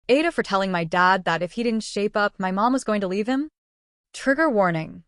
AITAH for telling my dad that if he didn't shape up, my mom was going to leave him? Trigger warning.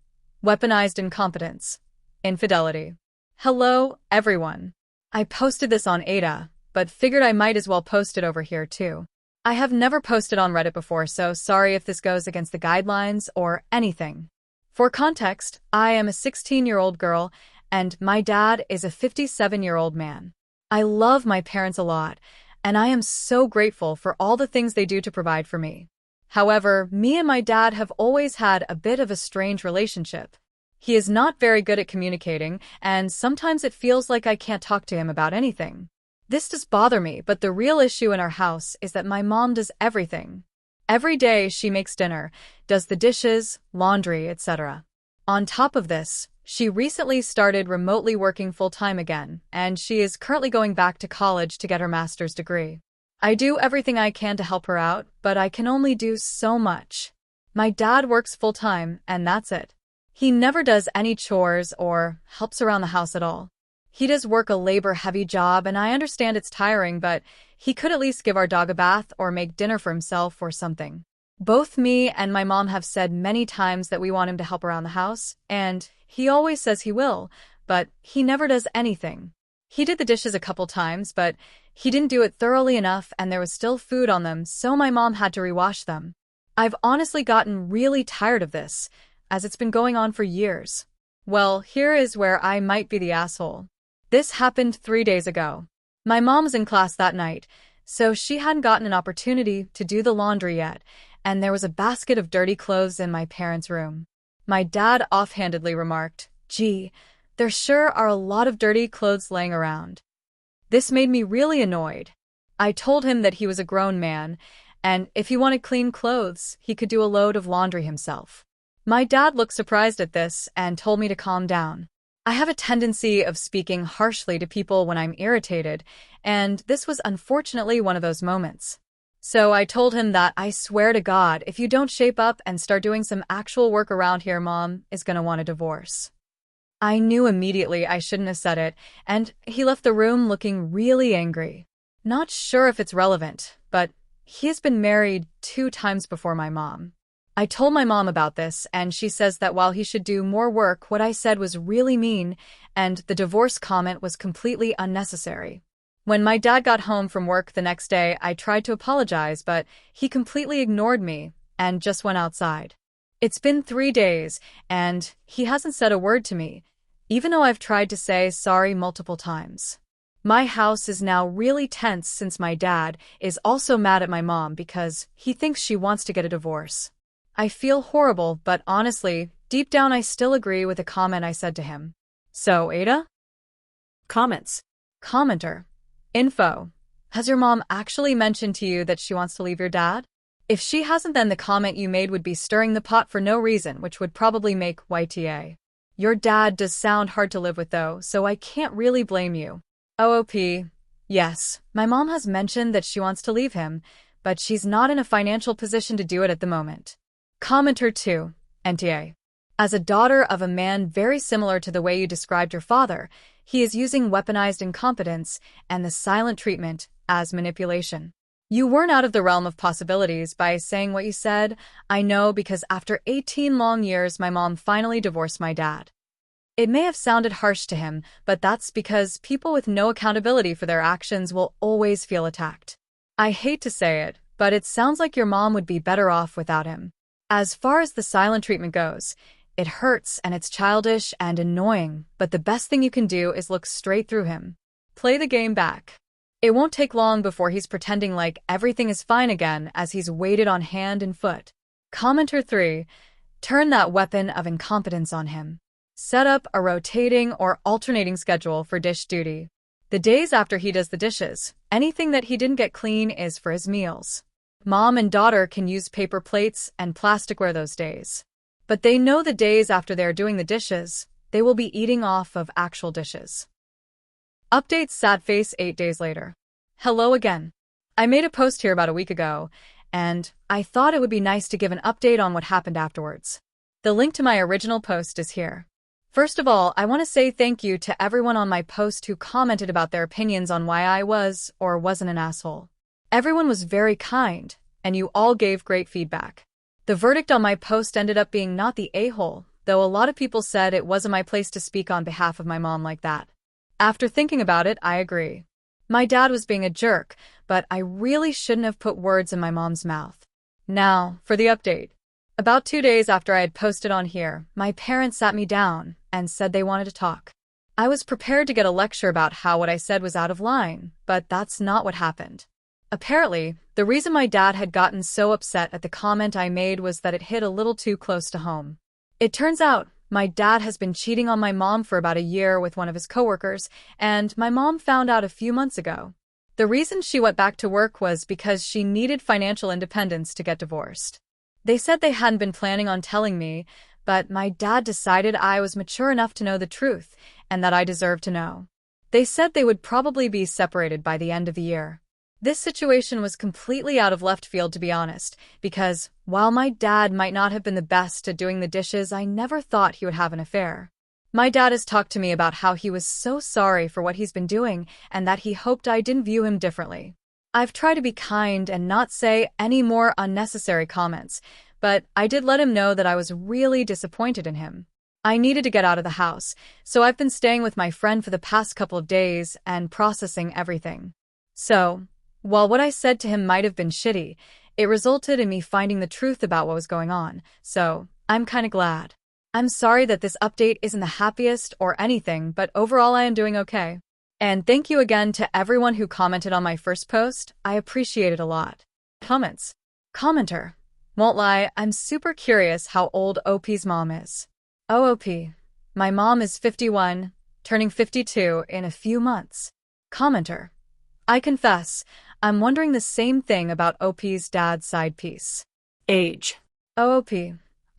Weaponized incompetence. Infidelity. Hello, everyone. I posted this on AITAH, but figured I might as well post it over here too. I have never posted on Reddit before, so sorry if this goes against the guidelines or anything. For context, I am a 16-year-old girl, and my dad is a 57-year-old man. I love my parents a lot, and I am so grateful for all the things they do to provide for me. However, me and my dad have always had a bit of a strange relationship. He is not very good at communicating, and sometimes it feels like I can't talk to him about anything. This does bother me, but the real issue in our house is that my mom does everything. Every day she makes dinner, does the dishes, laundry, etc. On top of this, she recently started remotely working full-time again, and she is currently going back to college to get her master's degree. I do everything I can to help her out, but I can only do so much. My dad works full-time, and that's it. He never does any chores or helps around the house at all. He does work a labor-heavy job, and I understand it's tiring, but he could at least give our dog a bath or make dinner for himself or something. Both me and my mom have said many times that we want him to help around the house, and he always says he will, but he never does anything. He did the dishes a couple times, but he didn't do it thoroughly enough and there was still food on them, so my mom had to rewash them. I've honestly gotten really tired of this, as it's been going on for years. Well, here is where I might be the asshole. This happened 3 days ago. My mom was in class that night, so she hadn't gotten an opportunity to do the laundry yet, and there was a basket of dirty clothes in my parents' room. My dad offhandedly remarked, "Gee, there sure are a lot of dirty clothes laying around." This made me really annoyed. I told him that he was a grown man, and if he wanted clean clothes, he could do a load of laundry himself. My dad looked surprised at this and told me to calm down. I have a tendency of speaking harshly to people when I'm irritated, and this was unfortunately one of those moments. So I told him that I swear to God, if you don't shape up and start doing some actual work around here, Mom is gonna want a divorce. I knew immediately I shouldn't have said it, and he left the room looking really angry. Not sure if it's relevant, but he has been married 2 times before my mom. I told my mom about this, and she says that while he should do more work, what I said was really mean, and the divorce comment was completely unnecessary. When my dad got home from work the next day, I tried to apologize, but he completely ignored me and just went outside. It's been 3 days, and he hasn't said a word to me, even though I've tried to say sorry multiple times. My house is now really tense since my dad is also mad at my mom because he thinks she wants to get a divorce. I feel horrible, but honestly, deep down I still agree with a comment I said to him. So, AITAH? Comments. Commenter. Info. Has your mom actually mentioned to you that she wants to leave your dad? If she hasn't, then the comment you made would be stirring the pot for no reason, which would probably make YTA. Your dad does sound hard to live with though, so I can't really blame you. OOP. Yes, my mom has mentioned that she wants to leave him, but she's not in a financial position to do it at the moment. Commenter 2. NTA. As a daughter of a man very similar to the way you described your father, he is using weaponized incompetence and the silent treatment as manipulation. You weren't out of the realm of possibilities by saying what you said. I know, because after 18 long years, my mom finally divorced my dad. It may have sounded harsh to him, but that's because people with no accountability for their actions will always feel attacked. I hate to say it, but it sounds like your mom would be better off without him. As far as the silent treatment goes, it hurts and it's childish and annoying, but the best thing you can do is look straight through him. Play the game back. It won't take long before he's pretending like everything is fine again as he's weighted on hand and foot. Commenter 3. Turn that weapon of incompetence on him. Set up a rotating or alternating schedule for dish duty. The days after he does the dishes, anything that he didn't get clean is for his meals. Mom and daughter can use paper plates and plasticware those days. But they know the days after they're doing the dishes, they will be eating off of actual dishes. Updates. Sad face 8 days later. Hello again. I made a post here about a week ago, and I thought it would be nice to give an update on what happened afterwards. The link to my original post is here. First of all, I want to say thank you to everyone on my post who commented about their opinions on why I was or wasn't an asshole. Everyone was very kind, and you all gave great feedback. The verdict on my post ended up being not the a-hole, though a lot of people said it wasn't my place to speak on behalf of my mom like that. After thinking about it, I agree. My dad was being a jerk, but I really shouldn't have put words in my mom's mouth. Now, for the update. About 2 days after I had posted on here, my parents sat me down and said they wanted to talk. I was prepared to get a lecture about how what I said was out of line, but that's not what happened. Apparently, the reason my dad had gotten so upset at the comment I made was that it hit a little too close to home. It turns out, my dad has been cheating on my mom for about a year with one of his coworkers, and my mom found out a few months ago. The reason she went back to work was because she needed financial independence to get divorced. They said they hadn't been planning on telling me, but my dad decided I was mature enough to know the truth, and that I deserved to know. They said they would probably be separated by the end of the year. This situation was completely out of left field, to be honest, because while my dad might not have been the best at doing the dishes, I never thought he would have an affair. My dad has talked to me about how he was so sorry for what he's been doing and that he hoped I didn't view him differently. I've tried to be kind and not say any more unnecessary comments, but I did let him know that I was really disappointed in him. I needed to get out of the house, so I've been staying with my friend for the past couple of days and processing everything. So, while what I said to him might have been shitty, it resulted in me finding the truth about what was going on, so I'm kinda glad. I'm sorry that this update isn't the happiest or anything, but overall I am doing okay. And thank you again to everyone who commented on my first post. I appreciate it a lot. Comments. Commenter. Won't lie, I'm super curious how old OP's mom is. OOP. My mom is 51, turning 52 in a few months. Commenter. I confess, I'm wondering the same thing about OP's dad's side piece. Age. OOP.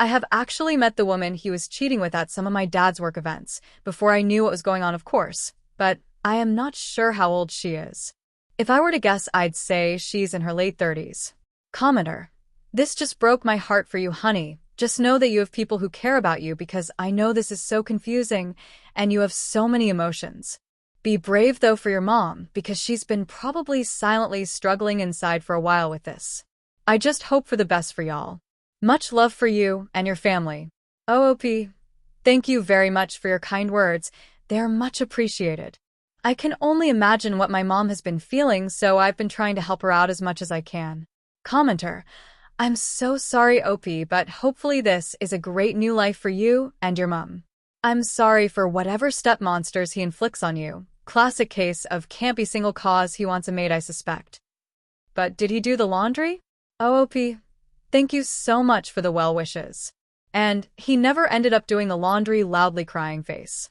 I have actually met the woman he was cheating with at some of my dad's work events, before I knew what was going on, of course, but I am not sure how old she is. If I were to guess, I'd say she's in her late 30s. Commenter. This just broke my heart for you, honey. Just know that you have people who care about you, because I know this is so confusing and you have so many emotions. Be brave though for your mom, because she's been probably silently struggling inside for a while with this. I just hope for the best for y'all. Much love for you and your family. OOP. Thank you very much for your kind words. They are much appreciated. I can only imagine what my mom has been feeling, so I've been trying to help her out as much as I can. Commenter. I'm so sorry, OP, but hopefully this is a great new life for you and your mom. I'm sorry for whatever step monsters he inflicts on you. Classic case of can't be single cause he wants a maid, I suspect. But did he do the laundry? OOP. Thank you so much for the well wishes. And he never ended up doing the laundry, loudly crying face.